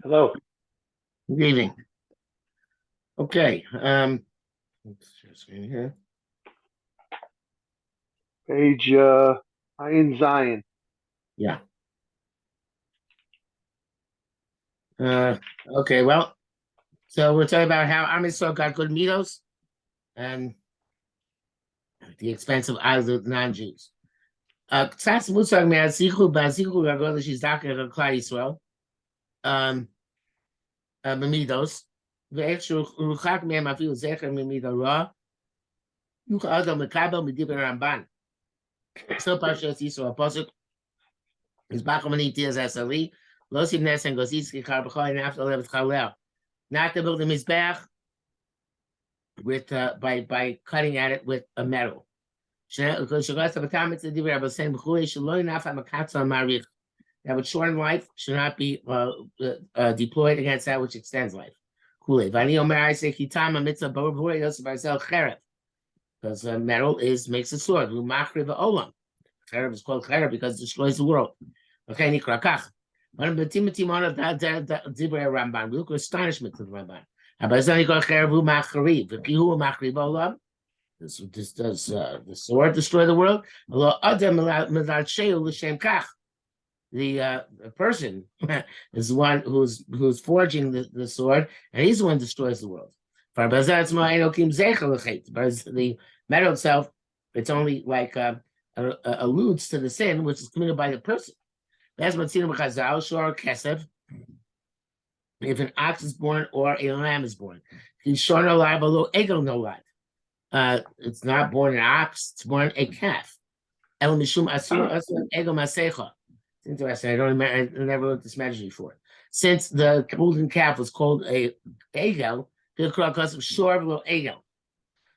Hello. Good evening. Okay. Let's share screen here. Page Ayin Zion. Yeah. Okay. Well, so we're talking about how Am Yisrael got good mitos and the expense of other non-Jews. Tzatz Mutzag me'azichu ba'azichu gagol l'shizdaker l'klal Yisrael. B'midos ve'ech ruchak me'em afilu zecher mi'mida ra yuchal adam mekabel midiber Ramban. So Parshas Yisrael Pasuk is Bacham and Itias Asali Losim Nesen Gositski Karbachai and after Levet Chalel. Not to build the mizbeach with by cutting at it with a metal. That would shorten life, should not be deployed against that which extends life. I say because metal makes a sword. Cherev is called cherev because it destroys the world. Okay, nikrakach. One of the Timothy of that Ramban. We look with astonishment to the Ramban. This does the sword destroy the world? The person is the one who's forging the sword, and he's the one who destroys the world. The metal itself, it's only like alludes to the sin which is committed by the person. That's what seen Chazal, Shor Kesef. If an ox is born or a lamb is born, he's shorn alive, although egel no life. It's not born an ox; it's born a calf. El mishum asur egel masecha. It's interesting. I never looked this measure before. Since the golden calf was called a egel, the Quran calls him shor below egel.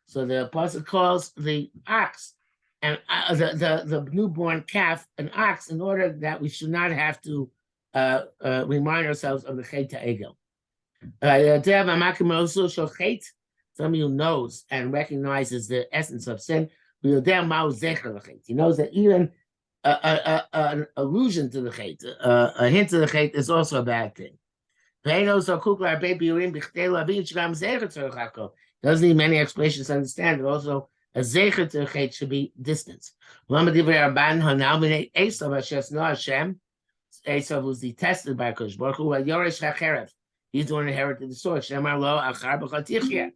So the apostle calls the ox and the newborn calf an ox in order that we should not have to remind ourselves of the chet egel. Somebody who knows and recognizes the essence of sin, he knows that even an allusion to the chet, a hint to the chet, is also a bad thing. Doesn't need many explanations to understand it. Also, a zecher to the chet should be distance. Esav was detested by Kosh Baruch Hu. Yoresh HaCherev. He's the one who inherited the sword. Shemar lo achar b'chatichya.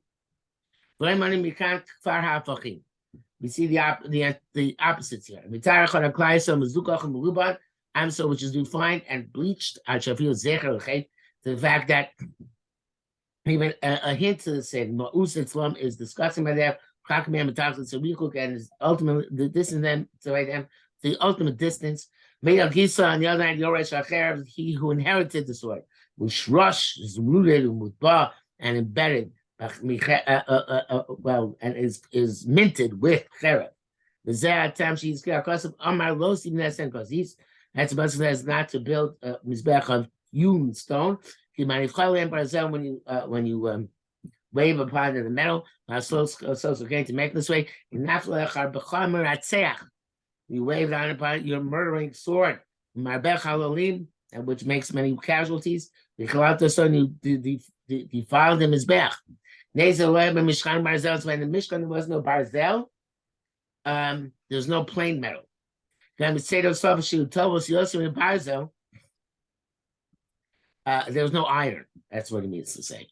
We see the opposites here. Amso, which is refined and bleached. The fact that even a hint to the sin, Ma'us Islam is discussing by them. And is ultimately the distance them to them the ultimate distance. Meir Gisa on the other hand, Yoresh Acher, he who inherited the sword, which rush is rooted with ba and embedded, well, and is minted with cherev. The Zeh Tam she's because of Amar Losim Nesen because that's supposed to not to build a mizbech of hewn stone. When you wave upon the metal, so going to make this way. You wave down upon your murdering sword, which makes many casualties. You defile them as bech. When the Mishkan there was no barzel, there's no plain metal. There's no iron. That's what it means to say.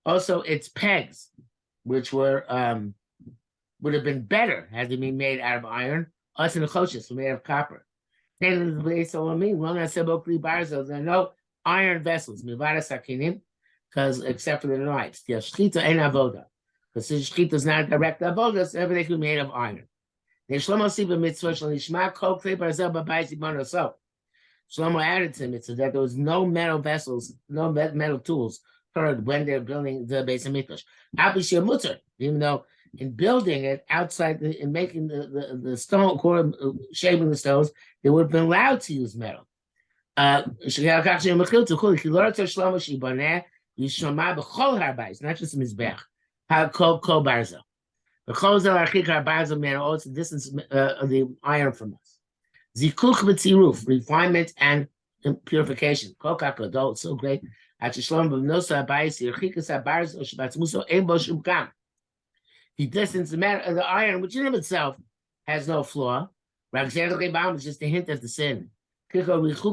Also, its pegs, which were would have been better had they been made out of iron. Us and the choshes were made of copper. There are no iron vessels, because except for the knives. The shchita and avoda, because the shchita is not direct avoda, so everything was made of iron. Shlomo added to it so that there was no metal vessels, no metal tools heard when they're building the Beis Hamikdash. Even though in building it outside, in making the stone, shaping the stones, they would have been allowed to use metal. Not just mizbech. Kol barzel. The chozel archik barzel man also distance of the iron from us. Zikuch b'tziruf, refinement and purification. Kokak adult, so great. He distanced the iron, which in of itself has no flaw. Is just a hint of the sin. He distanced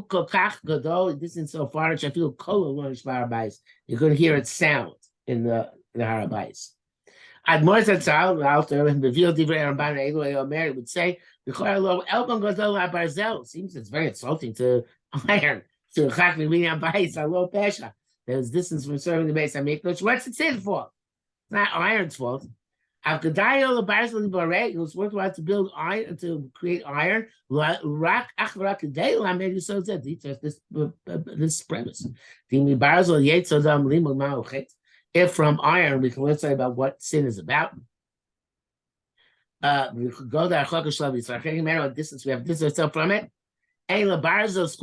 so far that I feel cold. You could hear its sound in the Harabais. Admor Zatzal, after him revealed Divrei Ramban Eloi Omer, would say, seems it's very insulting to iron, to Chachmi Minyan Bais, Alo Pesha. There's distance from serving the base I make, which what's it sin for? It's not iron's fault. After Dayo the Barzal Barre, it was worthwhile to build iron, to create iron. Rak Achrak Dayo made you so that this premise. Dimi Barzal Yetzodam Limud Ma'ochet. If from iron we can learn something about what sin is about. We could go there. Distance we have distance from it. There's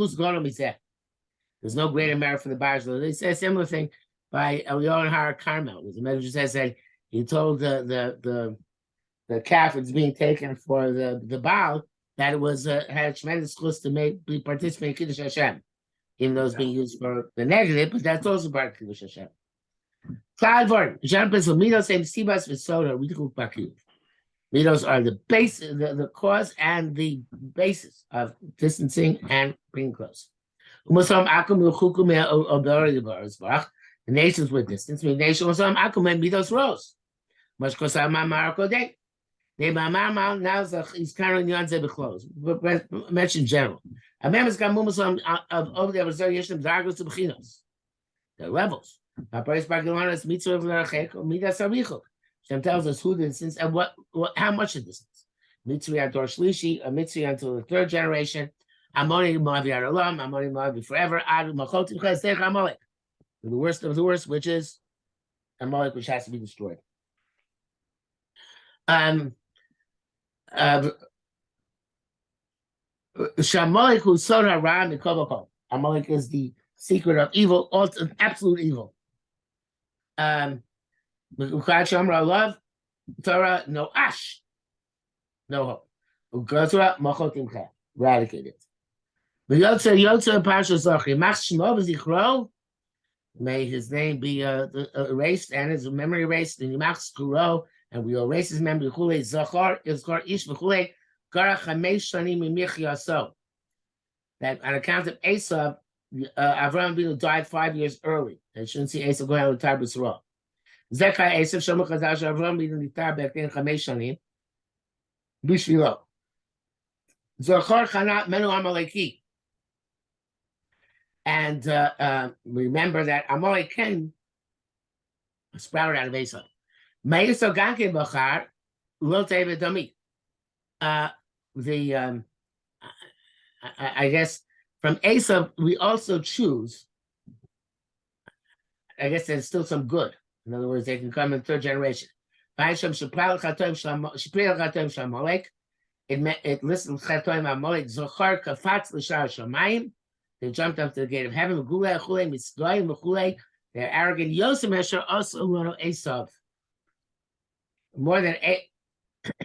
no greater merit for the Barzal. They say a similar thing by Eliyahu Har Carmel. The Medrash says that he told the calf that's being taken for the Baal that it was had a tremendous chus to participate in Kiddush Hashem, even though it's being used for the negative, but that's also part of Kiddush Hashem. Midos are the base, the cause and the basis of distancing and bringing close. The nations were distanced. The nation was Midos rose. Much Kosamar now he's carrying on to close. Mention general. Of over there was the levels. Shem tells us who the distance and how much of distance. Mitzri Ador Shlishi, a Mitzri until the third generation. Amoni Moavi Arolam, Amoni Moavi forever. Adu Machotim Chesdech Amalek. The worst of the worst, which is Amalek, which has to be destroyed. Shamalek who sod haram mikol. Amalek is the secret of evil, absolute evil. Love, Torah, no ash, no hope. Eradicate it. May his name be erased and his memory erased. And we erase his memory. That on account of Esav, Avraham Avinu died 5 years early. And shouldn't see Esav going out with Tar B'Srael. Zekai Esav Shomu Chazal Avraham Avinu nitar b'ekten 5 shanim b'shvilo. Zachar Chanat Menu Amaleki. And remember that Amalek came sprouted out of Esav. Me'esav Ganke Bachar Lo Teve Dami. I guess from Esav we also choose. I guess there's still some good. In other words, they can come in third generation. It lists Chatoim Amalek Zochar Kafatz L'Shar Shamayim. They jumped up to the gate of heaven. They're arrogant. Yosem Hesher also Lono Esav. More than eight.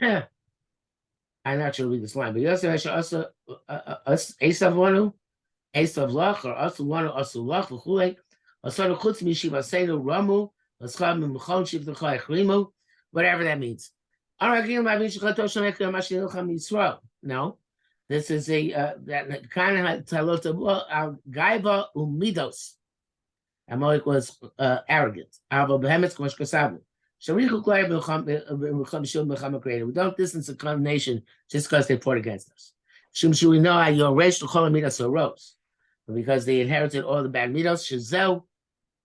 I'm not sure to read this line, but Yosef Hesher also Esav Lono, Esav Lach, or also Lono, also Lach, V'chulei. Also Chutz Mishiva Seinu Ramu. Whatever that means. No, this is a that kind of talot gaiva umidos. Amalek was arrogant. We don't distance a condemnation just because they fought against us. We know how your racial midos arose, because they inherited all the bad midos. Shazel.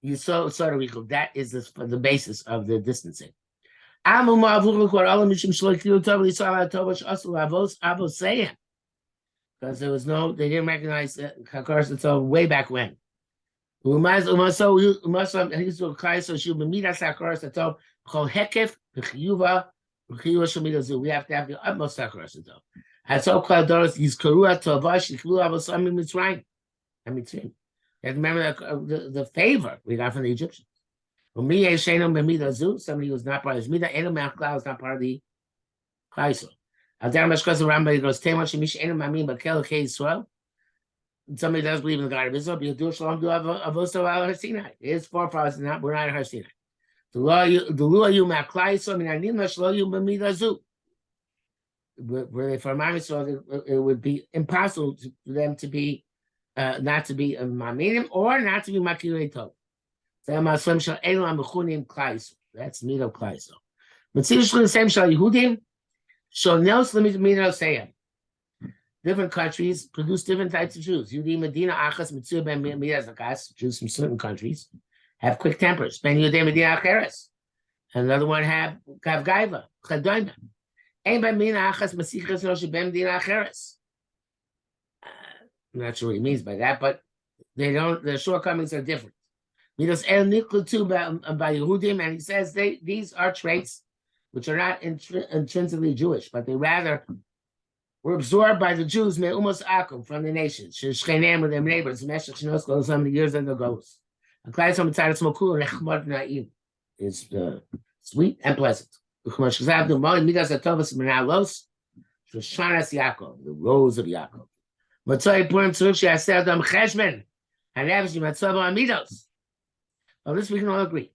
You saw that is the basis of the distancing. Because there was they didn't recognize Hakaras until way back when. We have to have the utmost Hakaras until. And so Doris is Karua Tovash, Mitzrayim. And remember the favor we got from the Egyptians. Somebody who's not part of his Midah, is not part of the Chaisel. Rambam goes, somebody does believe in the God of Israel, but do Shalom do Avosto al Har Sinai. His forefathers we're not at Har Sinai. The law you Maklai so minanim shlo you b'midazu. Where they for Mamiso, it would be impossible for them to be not to be a Maminim or not to be Makirei Tov. That's Mido Klaiso. But see the same Shal Yehudim, Shal Nels Limit Sayam. Different countries produce different types of Jews. Yehudi Medina Achas Mitzur Ben Midazakas, Jews from certain countries have quick tempers. Ben Yehudi Medina Acheres. Another one have Gaiva, Chadoima. Ein Ben Mina Achas Masichas No Ben Medina Acheres. I'm not sure what he means by that, but their shortcomings are different. Midos El Niklu too by Yehudim, and he says these are traits which are not intrinsically Jewish, but they rather were absorbed by the Jews, Me'umos Akum, from the nations. Shchenem with their neighbors, Meshach Shnos goes how many years ago goes. Aklai Som Tzad Smokul Nechmod Na'im is sweet and pleasant. Midas Atovas Menalos, Shoshanas Yaakov, the rose of Yaakov. Matzoi Purim Tzuruk She'aseh Adam Cheshben, and Avish Matzov Amidos. Well, this we can all agree.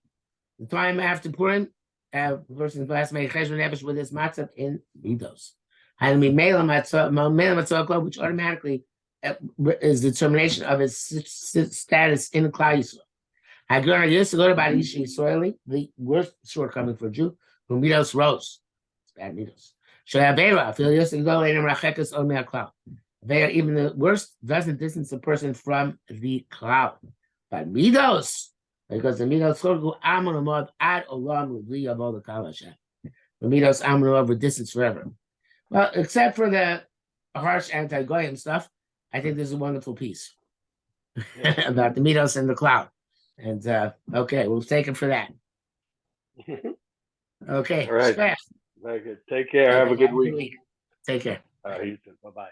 The time after Purim, the person's last made Cheshben Avish with his matzah in Midos. And we mail him at which automatically is determination of his status in Klal Yisrael. Hagar used to go about Ishi Israeli, the worst shortcoming for a Jew, who Midos rose. It's bad Midos. Shalabera, feel used to go in Rachekas on Me'aklal. Even the worst doesn't distance a person from the cloud. But Midos, because the Midos go Amon Amod ad Olam L'Li of all the Kalasha. The Midos Amon Amod with distance forever. Well, except for the harsh anti-Goyim stuff, I think this is a wonderful piece about the Midos and the cloud. And okay, we'll take it for that. Okay, all right. Very good. Take care. Have a good week. Take care. You too. Bye-bye.